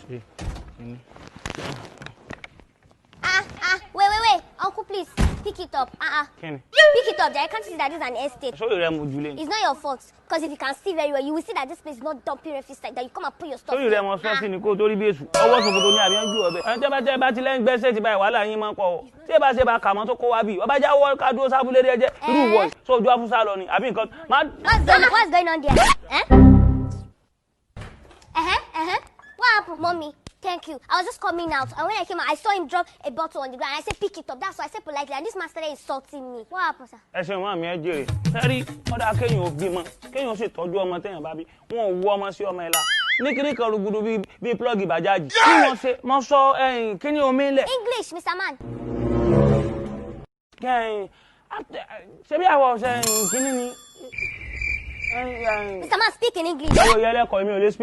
Wait. Uncle, please pick it up. Pick it up. I can't see that this is an estate. Show you It's not your fault. Because if you can see very well, you will see that this place is not dumping refuse like that. You come and put your stuff. Show you them on ni ko tori bi esu. Owo sokoto ni abi anju obe. Tẹ́ bá ti len gbese ti báyìí wàhálà yín mo po. Ṣé bá ṣe bá ka mo tó kó wá bí. Ó bá já wo ka dúró sábúlé de je. Irú wo. So ojú afusa lọ ni. Àbí nǹkan. What's going on there? What happened, mommy? Thank you. I was just coming out, and when I came out, I saw him drop a bottle on the ground. I said, pick it up. That's why I said politely, and this man started insulting me. What happened, sir? Ẹ ṣe mọ́ mi ẹ jèrè. Sẹ́rí, ọ̀dà kéèyàn ò bímọ. Kéèyàn sì tọ́jú ọmọ téèyàn bá bí. Wọn ò wú ọmọ sí ọmọ ẹ̀ la. Ní kíní kan rúgudu bíi plọ́ọ̀gì bàjáàjì. Kí wọ́n ṣe mọ́ sọ kíní omi lẹ̀. English, Mr. Man. Ṣé bí àwọn ọ̀sẹ̀ kíní ni? Mr. Man, speak in English. Owó yẹlẹ́kọ̀ọ́ mi ò lè speak.